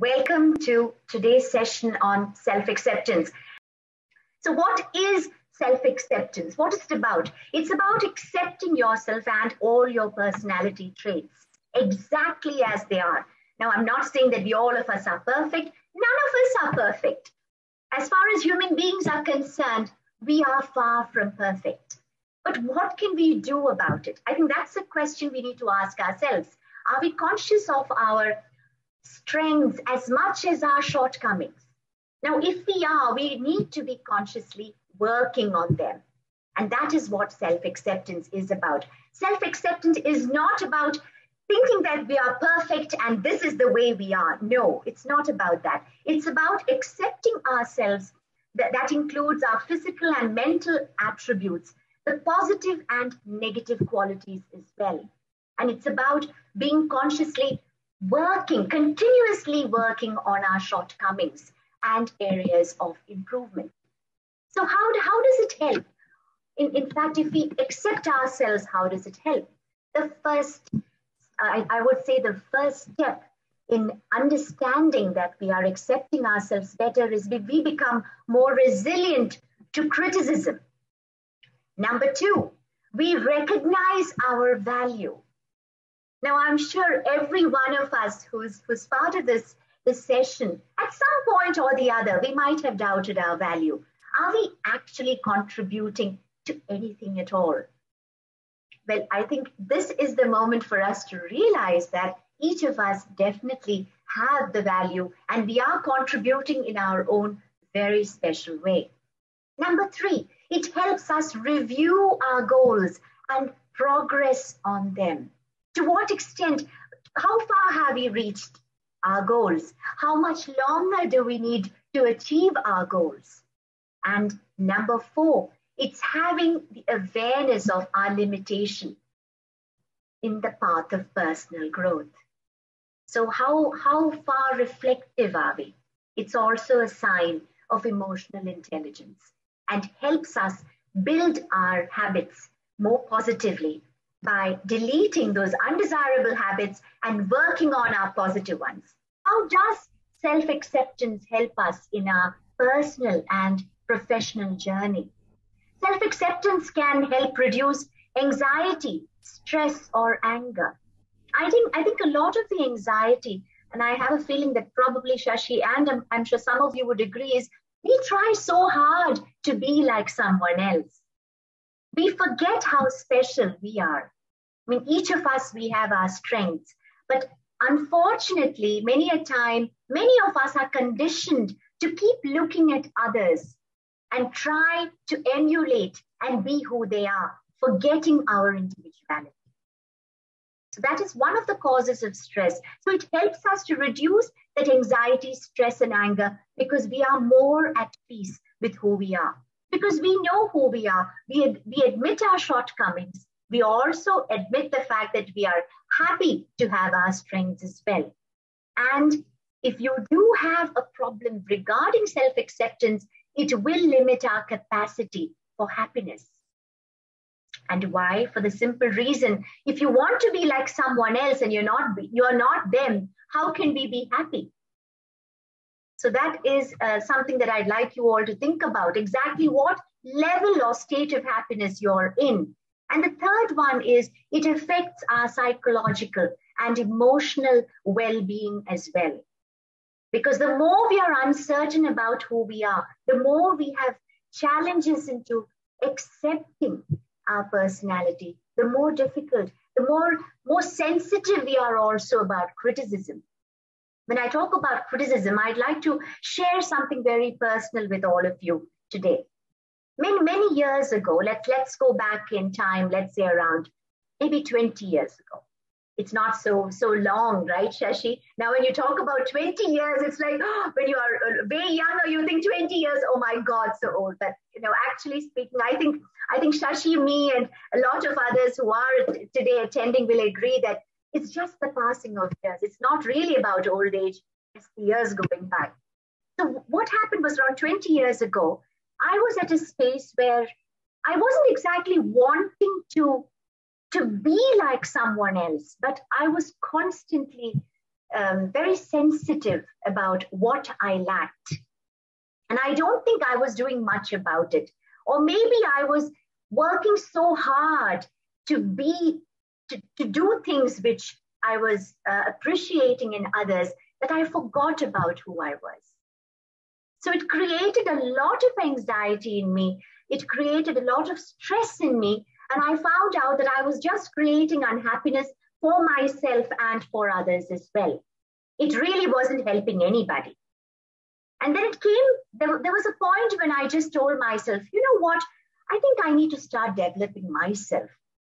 Welcome to today's session on self-acceptance. So what is self-acceptance? What is it about? It's about accepting yourself and all your personality traits exactly as they are. Now, I'm not saying that all of us are perfect. None of us are perfect. As far as human beings are concerned, we are far from perfect. But what can we do about it? I think that's a question we need to ask ourselves. Are we conscious of our strengths as much as our shortcomings? Now, if we are, we need to be consciously working on them. And that is what self-acceptance is about. Self-acceptance is not about thinking that we are perfect and this is the way we are. No, it's not about that. It's about accepting ourselves. That includes our physical and mental attributes, the positive and negative qualities as well. And it's about being consciously continuously working on our shortcomings and areas of improvement. So how does it help? In fact, if we accept ourselves, how does it help? The first, I would say the first step in understanding that we are accepting ourselves better is we become more resilient to criticism. Number two, we recognize our value. Now, I'm sure every one of us who's part of this session, at some point or the other, we might have doubted our value. Are we actually contributing to anything at all? Well, I think this is the moment for us to realize that each of us definitely have the value and we are contributing in our own very special way. Number three, it helps us review our goals and progress on them. To what extent, how far have we reached our goals? How much longer do we need to achieve our goals? And number four, it's having the awareness of our limitation in the path of personal growth. So how far reflective are we? It's also a sign of emotional intelligence and helps us build our habits more positively by deleting those undesirable habits and working on our positive ones. How does self-acceptance help us in our personal and professional journey? Self-acceptance can help reduce anxiety, stress, or anger. I think a lot of the anxiety, and I have a feeling that probably Shashi and I'm sure some of you would agree, is we try so hard to be like someone else. We forget how special we are. I mean, each of us, we have our strengths, but unfortunately, many a time, many of us are conditioned to keep looking at others and try to emulate and be who they are, forgetting our individuality. So that is one of the causes of stress. So it helps us to reduce that anxiety, stress, and anger because we are more at peace with who we are. Because we know who we are, we admit our shortcomings. We also admit the fact that we are happy to have our strengths as well. And if you do have a problem regarding self-acceptance, it will limit our capacity for happiness. And why? For the simple reason, if you want to be like someone else and you're not them, how can we be happy? So that is something that I'd like you all to think about, exactly what level or state of happiness you're in. And the third one is it affects our psychological and emotional well-being as well. Because the more we are uncertain about who we are, the more we have challenges into accepting our personality, the more difficult, the more sensitive we are also about criticism. When I talk about criticism, I'd like to share something very personal with all of you today. Many years ago, let's go back in time, let's say around maybe 20 years ago. It's not so long, right, Shashi? Now, when you talk about 20 years, it's like, when you are way younger, you think 20 years, oh my God, so old. But, actually speaking, I think Shashi, me, and a lot of others who are today attending will agree that it's just the passing of years. It's not really about old age, it's the years going by. So what happened was around 20 years ago, I was at a space where I wasn't exactly wanting to be like someone else, but I was constantly very sensitive about what I lacked. And I don't think I was doing much about it. Or maybe I was working so hard to do things which I was appreciating in others that I forgot about who I was. So it created a lot of anxiety in me. It created a lot of stress in me. And I found out that I was just creating unhappiness for myself and for others as well. It really wasn't helping anybody. And then there was a point when I just told myself, you know what? I think I need to start developing myself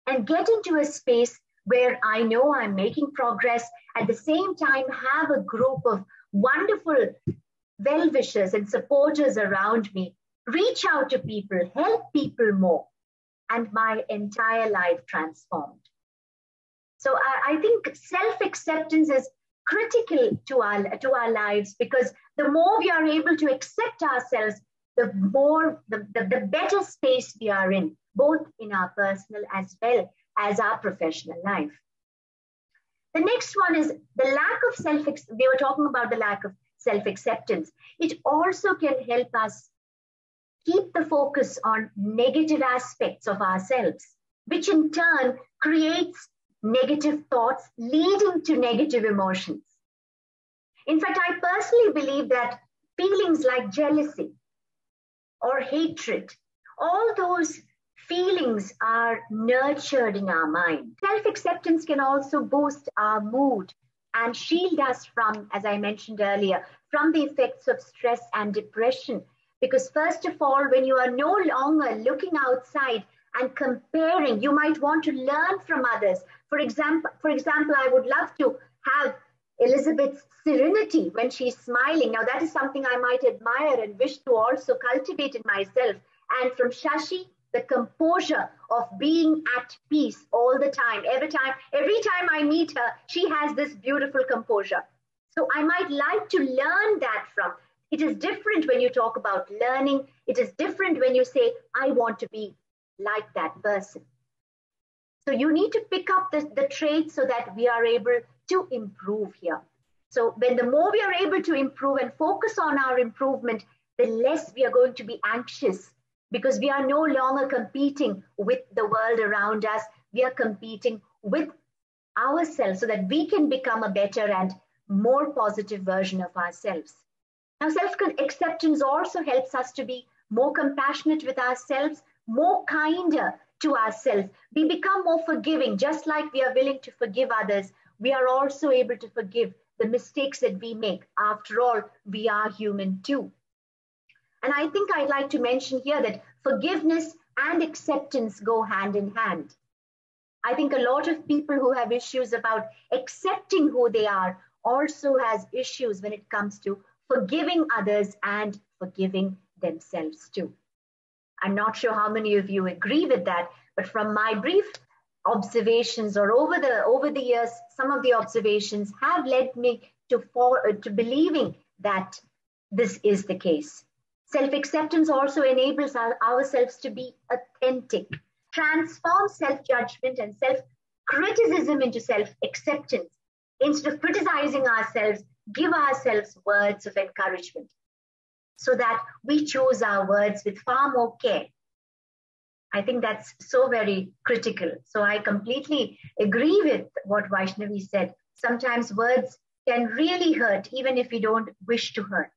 and get into a space where I know I'm making progress, at the same time have a group of wonderful well-wishers and supporters around me, reach out to people, help people more, and my entire life transformed. So I think self-acceptance is critical to our lives, because the more we are able to accept ourselves, the better space we are in, both in our personal as well as our professional life. The next one is the lack of we were talking about the lack of self-acceptance. It also can help us keep the focus on negative aspects of ourselves, which in turn creates negative thoughts leading to negative emotions. In fact, I personally believe that feelings like jealousy or hatred, all those feelings are nurtured in our mind. Self-acceptance can also boost our mood and shield us from, as I mentioned earlier, from the effects of stress and depression. Because first of all, when you are no longer looking outside and comparing, you might want to learn from others. For example, I would love to have Elizabeth's serenity when she's smiling. Now that is something I might admire and wish to also cultivate in myself. And from Shashi, the composure of being at peace all the time. Every time I meet her, she has this beautiful composure. So I might like to learn that from. It is different when you talk about learning. It is different when you say, I want to be like that person. So you need to pick up the traits so that we are able to improve here. So when the more we are able to improve and focus on our improvement, the less we are going to be anxious, because we are no longer competing with the world around us. We are competing with ourselves so that we can become a better and more positive version of ourselves. Now, self-acceptance also helps us to be more compassionate with ourselves, more kinder to ourselves. We become more forgiving. Just like we are willing to forgive others, we are also able to forgive the mistakes that we make. After all, we are human too. And I think I'd like to mention here that forgiveness and acceptance go hand in hand. I think a lot of people who have issues about accepting who they are also has issues when it comes to forgiving others and forgiving themselves too. I'm not sure how many of you agree with that, but from my brief observations or over the years, some of the observations have led me to believing that this is the case. Self-acceptance also enables ourselves to be authentic, transform self-judgment and self-criticism into self-acceptance. Instead of criticizing ourselves, give ourselves words of encouragement so that we choose our words with far more care. I think that's so very critical. So I completely agree with what Vaishnavi said. Sometimes words can really hurt, even if we don't wish to hurt.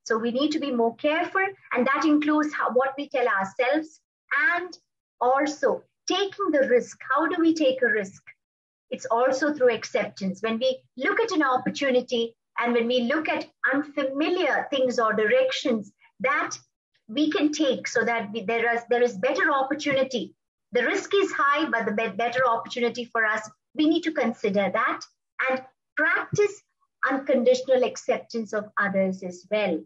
So we need to be more careful, and that includes what we tell ourselves and also taking the risk. How do we take a risk? It's also through acceptance. When we look at an opportunity and when we look at unfamiliar things or directions that we can take so that there is better opportunity. The risk is high, but the better opportunity for us, we need to consider that and practice unconditional acceptance of others as well.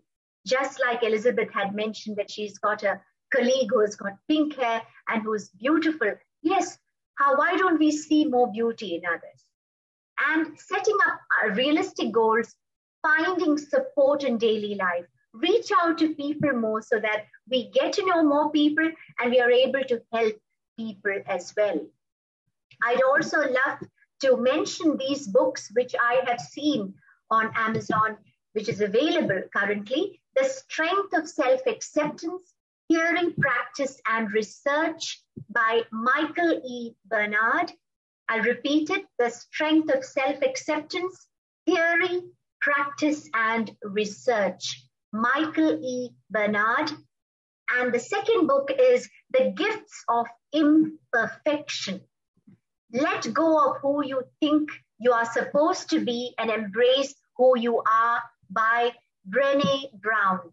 Just like Elizabeth had mentioned that she's got a colleague who has got pink hair and who's beautiful. Yes, why don't we see more beauty in others? And setting up realistic goals, finding support in daily life, reach out to people more so that we get to know more people and we are able to help people as well. I'd also love to mention these books, which I have seen on Amazon, which is available currently: The Strength of Self-Acceptance, Theory, Practice, and Research by Michael E. Bernard. I'll repeat it: The Strength of Self-Acceptance, Theory, Practice, and Research, Michael E. Bernard. And the second book is The Gifts of Imperfection. Let go of who you think you are supposed to be and embrace who you are, by Brené Brown.